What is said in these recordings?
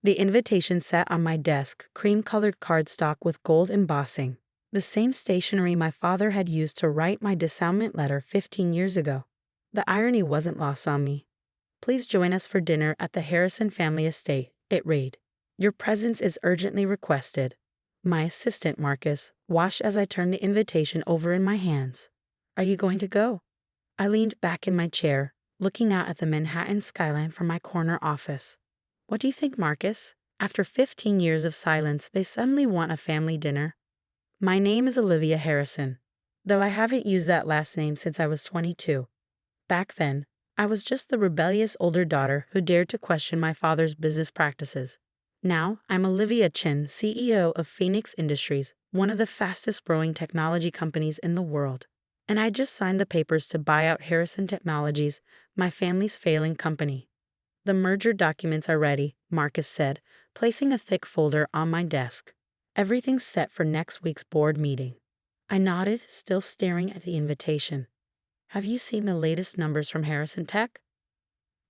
The invitation sat on my desk, cream-colored cardstock with gold embossing, the same stationery my father had used to write my disavowal letter 15 years ago. The irony wasn't lost on me. "Please join us for dinner at the Harrison family estate," it read. "Your presence is urgently requested. My assistant, Marcus," watched as I turned the invitation over in my hands. "Are you going to go?" I leaned back in my chair, looking out at the Manhattan skyline from my corner office. "What do you think, Marcus? After 15 years of silence, they suddenly want a family dinner." My name is Olivia Harrison, though I haven't used that last name since I was 22. Back then, I was just the rebellious older daughter who dared to question my father's business practices. Now, I'm Olivia Chen, CEO of Phoenix Industries, one of the fastest-growing technology companies in the world. And I just signed the papers to buy out Harrison Technologies, my family's failing company. "The merger documents are ready," Marcus said, placing a thick folder on my desk. "Everything's set for next week's board meeting." I nodded, still staring at the invitation. "Have you seen the latest numbers from Harrison Tech?"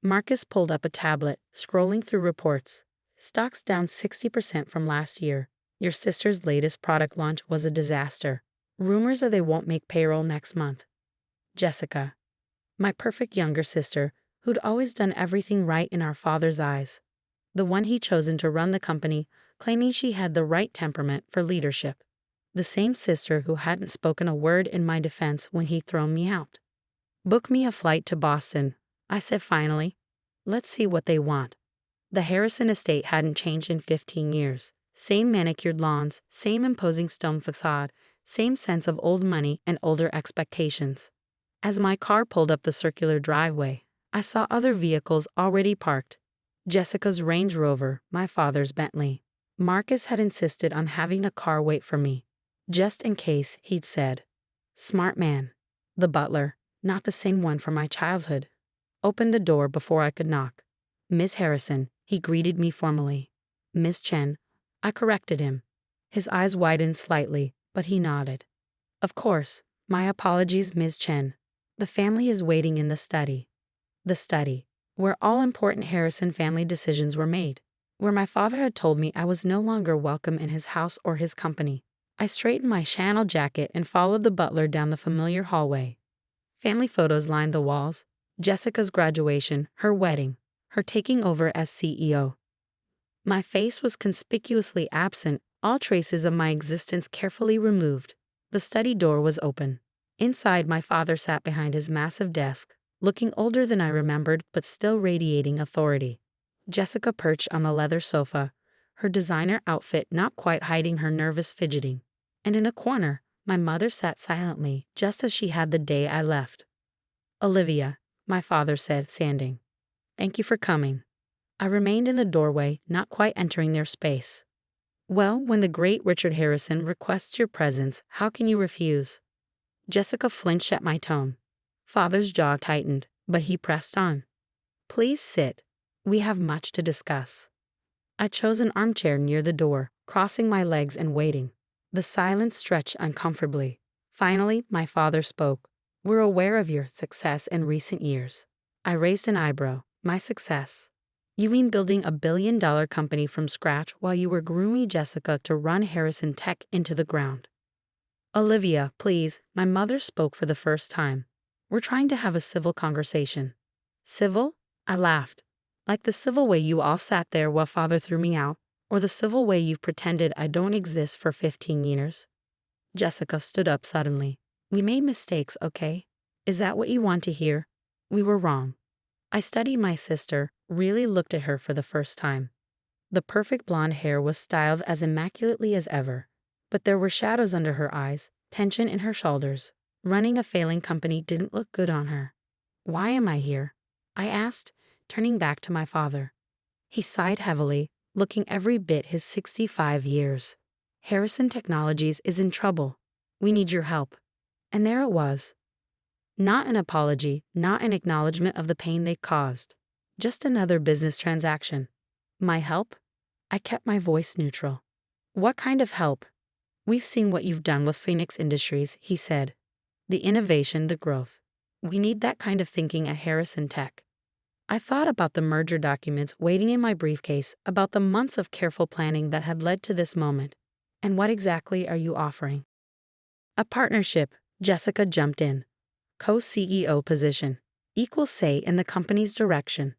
Marcus pulled up a tablet, scrolling through reports. "Stock's down 60% from last year. Your sister's latest product launch was a disaster. Rumors are they won't make payroll next month." Jessica, my perfect younger sister, who'd always done everything right in our father's eyes. The one he'd chosen to run the company, claiming she had the right temperament for leadership. The same sister who hadn't spoken a word in my defense when he'd thrown me out. "Book me a flight to Boston," I said finally. "Let's see what they want." The Harrison estate hadn't changed in 15 years. Same manicured lawns, same imposing stone facade, same sense of old money and older expectations. As my car pulled up the circular driveway, I saw other vehicles already parked. Jessica's Range Rover, my father's Bentley. Marcus had insisted on having a car wait for me, just in case, he'd said. Smart man. The butler, not the same one from my childhood, opened the door before I could knock. "Miss Harrison," he greeted me formally. "Miss Chen," I corrected him. His eyes widened slightly, but he nodded. "Of course. My apologies, Ms. Chen. The family is waiting in the study." The study, where all important Harrison family decisions were made, where my father had told me I was no longer welcome in his house or his company. I straightened my Chanel jacket and followed the butler down the familiar hallway. Family photos lined the walls. Jessica's graduation, her wedding, her taking over as CEO. My face was conspicuously absent, all traces of my existence carefully removed. The study door was open. Inside, my father sat behind his massive desk, looking older than I remembered but still radiating authority. Jessica perched on the leather sofa, her designer outfit not quite hiding her nervous fidgeting. And in a corner, my mother sat silently, just as she had the day I left. "Olivia," my father said, standing. "Thank you for coming." I remained in the doorway, not quite entering their space. "Well, when the great Richard Harrison requests your presence, how can you refuse?" Jessica flinched at my tone. Father's jaw tightened, but he pressed on. "Please sit. We have much to discuss." I chose an armchair near the door, crossing my legs and waiting. The silence stretched uncomfortably. Finally, my father spoke. "We're aware of your success in recent years." I raised an eyebrow. "My success? You mean building a billion-dollar company from scratch while you were grooming Jessica to run Harrison Tech into the ground?" "Olivia, please," my mother spoke for the first time. "We're trying to have a civil conversation." "Civil?" I laughed. "Like the civil way you all sat there while father threw me out, or the civil way you've pretended I don't exist for 15 years? Jessica stood up suddenly. "We made mistakes, okay? Is that what you want to hear? We were wrong." I studied my sister, really looked at her for the first time. The perfect blonde hair was styled as immaculately as ever, but there were shadows under her eyes, tension in her shoulders. Running a failing company didn't look good on her. "Why am I here?" I asked, turning back to my father. He sighed heavily, looking every bit his 65 years. "Harrison Technologies is in trouble. We need your help." And there it was. Not an apology, not an acknowledgement of the pain they caused. Just another business transaction. My help? I kept my voice neutral. "What kind of help?" "We've seen what you've done with Phoenix Industries," he said. "The innovation, the growth. We need that kind of thinking at Harrison Tech." I thought about the merger documents waiting in my briefcase, about the months of careful planning that had led to this moment. And what exactly are you offering? A partnership, Jessica jumped in. Co-CEO position. Equal say in the company's direction.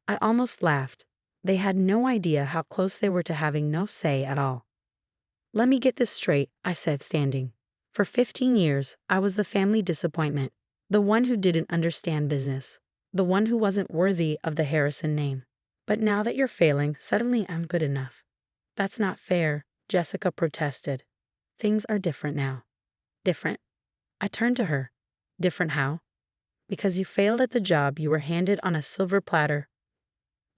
I almost laughed. They had no idea how close they were to having no say at all. Let me get this straight, I said, standing. For 15 years, I was the family disappointment, the one who didn't understand business, the one who wasn't worthy of the Harrison name. But now that you're failing, suddenly I'm good enough. That's not fair, Jessica protested. Things are different now. Different? I turned to her. Different how? Because you failed at the job you were handed on a silver platter.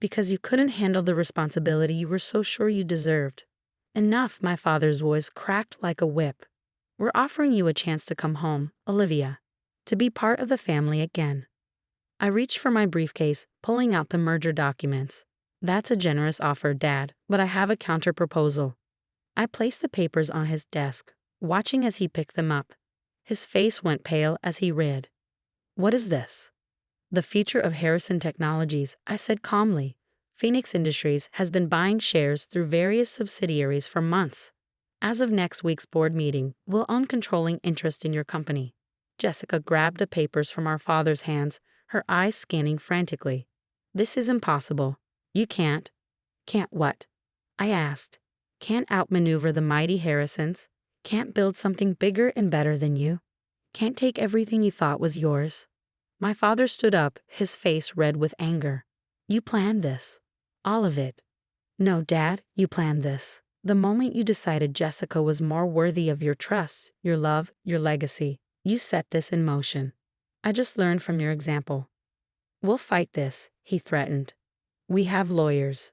Because you couldn't handle the responsibility you were so sure you deserved. Enough, my father's voice cracked like a whip. We're offering you a chance to come home, Olivia. To be part of the family again. I reached for my briefcase, pulling out the merger documents. That's a generous offer, Dad, but I have a counter-proposal. I placed the papers on his desk, watching as he picked them up. His face went pale as he read. What is this? The future of Harrison Technologies, I said calmly. Phoenix Industries has been buying shares through various subsidiaries for months. As of next week's board meeting, we'll own controlling interest in your company. Jessica grabbed the papers from our father's hands, her eyes scanning frantically. This is impossible. You can't. Can't what? I asked. Can't outmaneuver the mighty Harrisons? Can't build something bigger and better than you? Can't take everything you thought was yours? My father stood up, his face red with anger. You planned this. All of it. No, Dad, you planned this. The moment you decided Jessica was more worthy of your trust, your love, your legacy, you set this in motion. I just learned from your example. We'll fight this, he threatened. We have lawyers.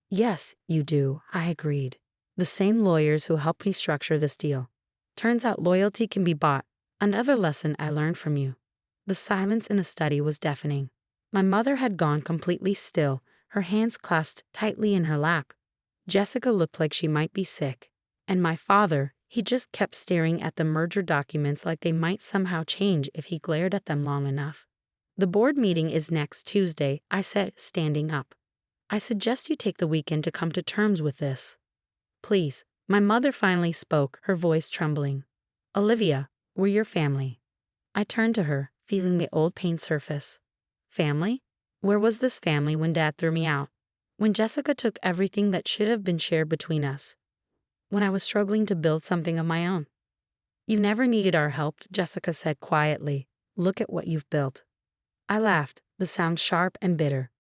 Yes, you do, I agreed. The same lawyers who helped me structure this deal. Turns out loyalty can be bought. Another lesson I learned from you. The silence in the study was deafening. My mother had gone completely still, her hands clasped tightly in her lap. Jessica looked like she might be sick. And my father, he just kept staring at the merger documents like they might somehow change if he glared at them long enough. The board meeting is next Tuesday, I said, standing up. I suggest you take the weekend to come to terms with this. Please, my mother finally spoke, her voice trembling. Olivia, we're your family. I turned to her, feeling the old pain surface. Family? Where was this family when Dad threw me out? When Jessica took everything that should have been shared between us? When I was struggling to build something of my own? You never needed our help, Jessica said quietly. Look at what you've built. I laughed, the sound sharp and bitter.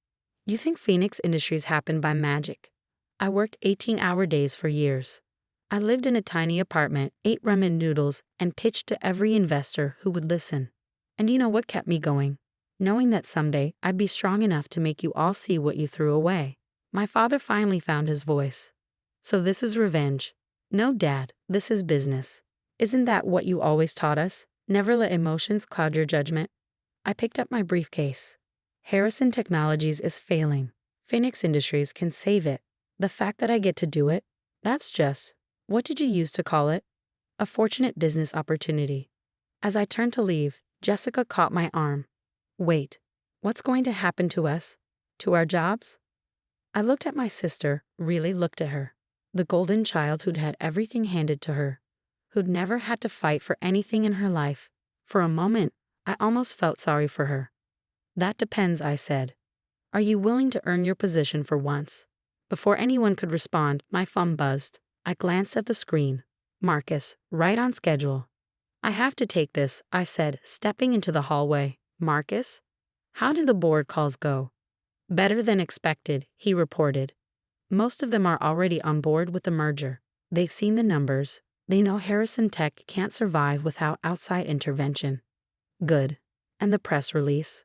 You think Phoenix Industries happened by magic? I worked 18-hour days for years. I lived in a tiny apartment, ate ramen noodles, and pitched to every investor who would listen. And you know what kept me going? Knowing that someday I'd be strong enough to make you all see what you threw away. My father finally found his voice. So this is revenge. No, Dad, this is business. Isn't that what you always taught us? Never let emotions cloud your judgment. I picked up my briefcase. Harrison Technologies is failing. Phoenix Industries can save it. The fact that I get to do it, that's just, what did you use to call it? A fortunate business opportunity. As I turned to leave, Jessica caught my arm. Wait, what's going to happen to us? To our jobs? I looked at my sister, really looked at her. The golden child who'd had everything handed to her, who'd never had to fight for anything in her life. For a moment, I almost felt sorry for her. That depends, I said. Are you willing to earn your position for once? Before anyone could respond, my phone buzzed. I glanced at the screen. Marcus, right on schedule. I have to take this, I said, stepping into the hallway. Marcus? How did the board calls go? Better than expected, he reported. Most of them are already on board with the merger. They've seen the numbers. They know Harrison Tech can't survive without outside intervention. Good. And the press release?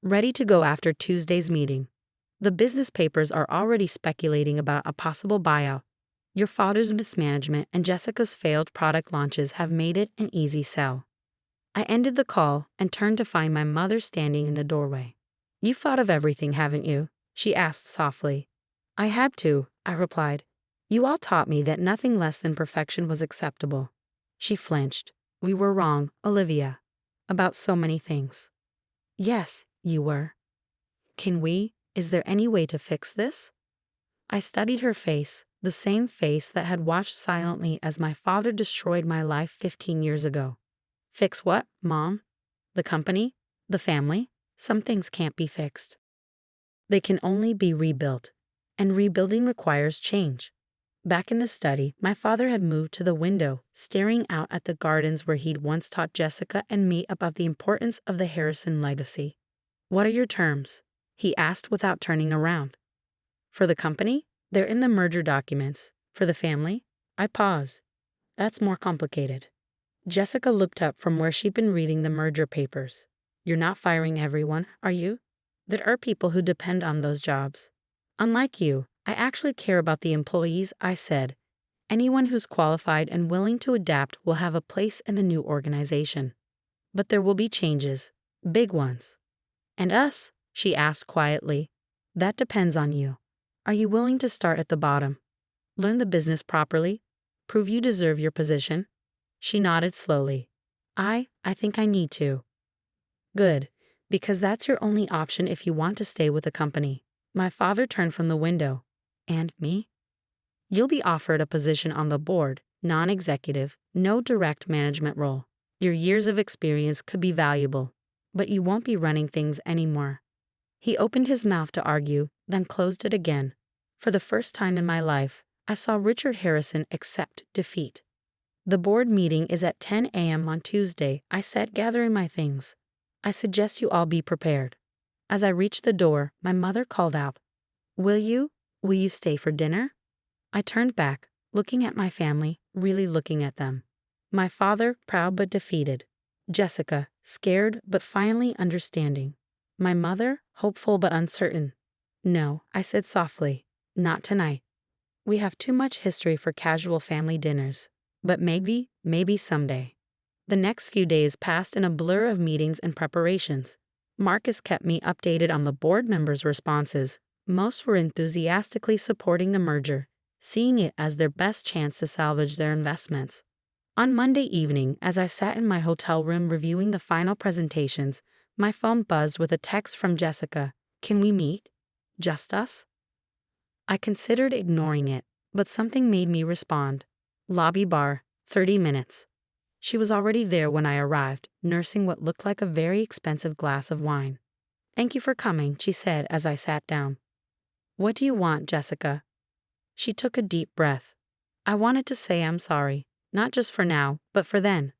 Ready to go after Tuesday's meeting. The business papers are already speculating about a possible buyout. Your father's mismanagement and Jessica's failed product launches have made it an easy sell. I ended the call and turned to find my mother standing in the doorway. You've thought of everything, haven't you? She asked softly. I had to, I replied. You all taught me that nothing less than perfection was acceptable. She flinched. We were wrong, Olivia. About so many things. Yes, you were. Is there any way to fix this? I studied her face, the same face that had watched silently as my father destroyed my life 15 years ago. Fix what, Mom? The company? The family? Some things can't be fixed. They can only be rebuilt, and rebuilding requires change. Back in the study, my father had moved to the window, staring out at the gardens where he'd once taught Jessica and me about the importance of the Harrison legacy. What are your terms? He asked without turning around. For the company? They're in the merger documents. For the family? I paused. That's more complicated. Jessica looked up from where she'd been reading the merger papers. You're not firing everyone, are you? There are people who depend on those jobs. Unlike you, I actually care about the employees, I said. Anyone who's qualified and willing to adapt will have a place in the new organization. But there will be changes, big ones. And us? She asked quietly. That depends on you. Are you willing to start at the bottom? Learn the business properly? Prove you deserve your position? She nodded slowly. I think I need to. Good, because that's your only option if you want to stay with the company. My father turned from the window. And me? You'll be offered a position on the board, non-executive, no direct management role. Your years of experience could be valuable, but you won't be running things anymore. He opened his mouth to argue, then closed it again. For the first time in my life, I saw Richard Harrison accept defeat. The board meeting is at 10 a.m. on Tuesday, I said, gathering my things. I suggest you all be prepared. As I reached the door, my mother called out, Will you stay for dinner? I turned back, looking at my family, really looking at them. My father, proud but defeated. Jessica, scared but finally understanding. My mother, hopeful but uncertain. No, I said softly, not tonight. We have too much history for casual family dinners. But maybe someday. The next few days passed in a blur of meetings and preparations. Marcus kept me updated on the board members' responses. Most were enthusiastically supporting the merger, seeing it as their best chance to salvage their investments. On Monday evening, as I sat in my hotel room reviewing the final presentations, my phone buzzed with a text from Jessica. Can we meet? Just us? I considered ignoring it, but something made me respond. Lobby bar, 30 minutes. She was already there when I arrived, nursing what looked like a very expensive glass of wine. Thank you for coming, she said as I sat down. What do you want, Jessica? She took a deep breath. I wanted to say I'm sorry, not just for now, but for then.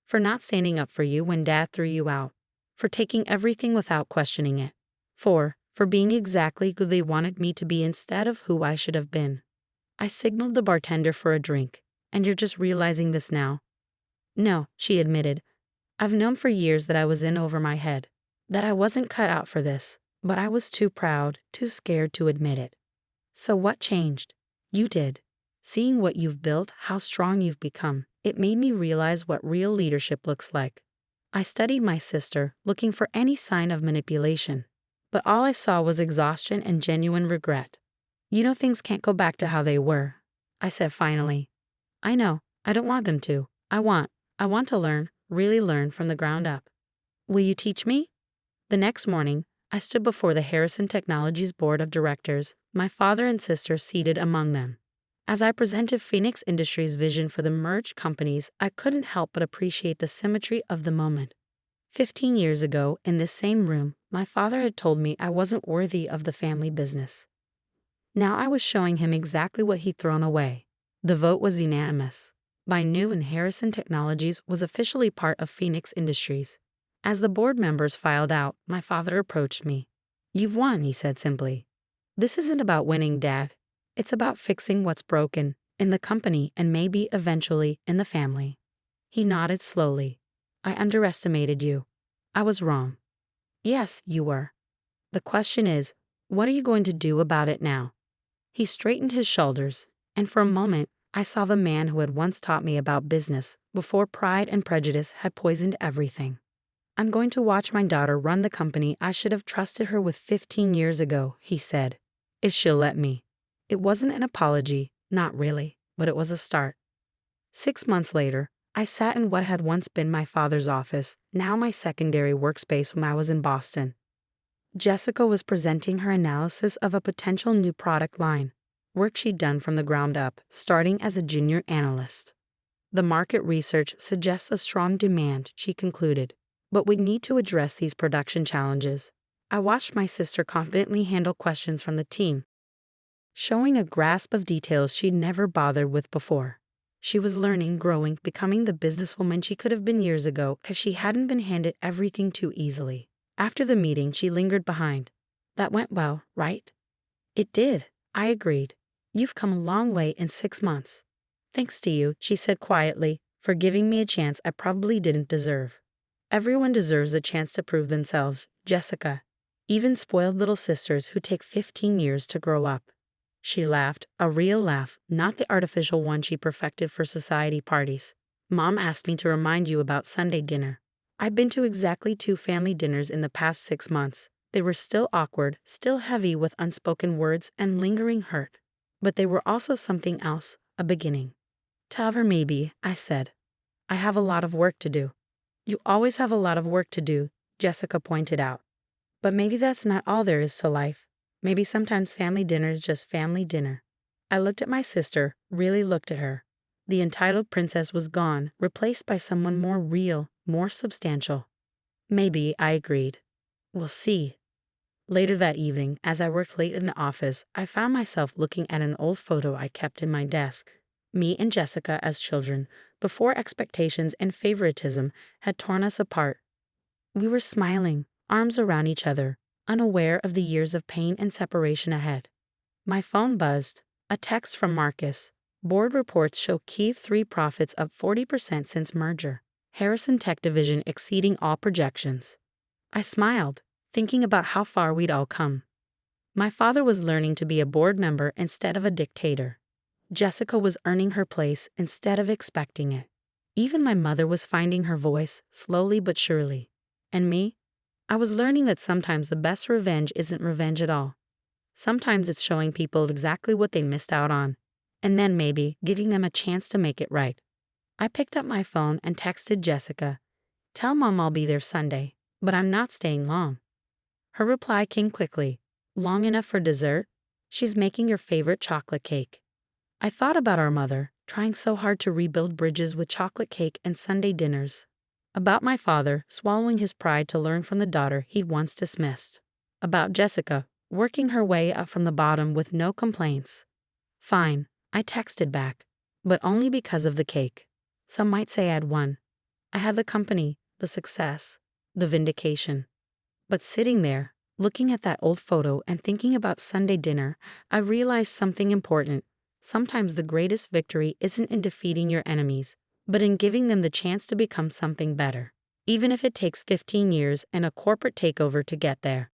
For not standing up for you when Dad threw you out. For taking everything without questioning it. For being exactly who they wanted me to be instead of who I should have been. I signaled the bartender for a drink. And you're just realizing this now? No, she admitted. I've known for years that I was in over my head. That I wasn't cut out for this. But I was too proud, too scared to admit it. So what changed? You did. Seeing what you've built, how strong you've become, it made me realize what real leadership looks like. I studied my sister, looking for any sign of manipulation. But all I saw was exhaustion and genuine regret. You know things can't go back to how they were, I said finally. I know, I don't want them to. I want to learn, really learn from the ground up. Will you teach me? The next morning, I stood before the Harrison Technologies Board of Directors, my father and sister seated among them. As I presented Phoenix Industries' vision for the merged companies, I couldn't help but appreciate the symmetry of the moment. 15 years ago, in this same room, my father had told me I wasn't worthy of the family business. Now I was showing him exactly what he'd thrown away. The vote was unanimous. By noon, Harrison Technologies was officially part of Phoenix Industries. As the board members filed out, my father approached me. You've won, he said simply. This isn't about winning, Dad. It's about fixing what's broken, in the company and maybe, eventually, in the family. He nodded slowly. I underestimated you. I was wrong. Yes, you were. The question is, what are you going to do about it now? He straightened his shoulders, and for a moment, I saw the man who had once taught me about business before pride and prejudice had poisoned everything. I'm going to watch my daughter run the company I should have trusted her with 15 years ago, he said, if she'll let me. It wasn't an apology, not really, but it was a start. 6 months later, I sat in what had once been my father's office, now my secondary workspace when I was in Boston. Jessica was presenting her analysis of a potential new product line, work she'd done from the ground up, starting as a junior analyst. The market research suggests a strong demand, she concluded, but we need to address these production challenges. I watched my sister confidently handle questions from the team, showing a grasp of details she'd never bothered with before. She was learning, growing, becoming the businesswoman she could have been years ago if she hadn't been handed everything too easily. After the meeting, she lingered behind. That went well, right? It did, I agreed. You've come a long way in 6 months. Thanks to you, she said quietly, for giving me a chance I probably didn't deserve. Everyone deserves a chance to prove themselves, Jessica. Even spoiled little sisters who take 15 years to grow up. She laughed, a real laugh, not the artificial one she perfected for society parties. Mom asked me to remind you about Sunday dinner. I've been to exactly 2 family dinners in the past 6 months. They were still awkward, still heavy with unspoken words and lingering hurt. But they were also something else, a beginning. Tell her maybe, I said. I have a lot of work to do. You always have a lot of work to do, Jessica pointed out. But maybe that's not all there is to life. Maybe sometimes family dinner is just family dinner. I looked at my sister, really looked at her. The entitled princess was gone, replaced by someone more real, more substantial. Maybe, I agreed. We'll see. Later that evening, as I worked late in the office, I found myself looking at an old photo I kept in my desk. Me and Jessica as children, before expectations and favoritism had torn us apart. We were smiling, arms around each other, unaware of the years of pain and separation ahead. My phone buzzed. A text from Marcus. Board reports show Key 3 profits up 40% since merger. Harrison Tech Division exceeding all projections. I smiled, thinking about how far we'd all come. My father was learning to be a board member instead of a dictator. Jessica was earning her place instead of expecting it. Even my mother was finding her voice, slowly but surely. And me? I was learning that sometimes the best revenge isn't revenge at all. Sometimes it's showing people exactly what they missed out on, and then maybe giving them a chance to make it right. I picked up my phone and texted Jessica. Tell Mom I'll be there Sunday, but I'm not staying long. Her reply came quickly. Long enough for dessert? She's making your favorite chocolate cake. I thought about our mother, trying so hard to rebuild bridges with chocolate cake and Sunday dinners. About my father, swallowing his pride to learn from the daughter he'd once dismissed. About Jessica, working her way up from the bottom with no complaints. Fine, I texted back, but only because of the cake. Some might say I'd won. I had the company, the success, the vindication. But sitting there, looking at that old photo and thinking about Sunday dinner, I realized something important. Sometimes the greatest victory isn't in defeating your enemies, but in giving them the chance to become something better, even if it takes 15 years and a corporate takeover to get there.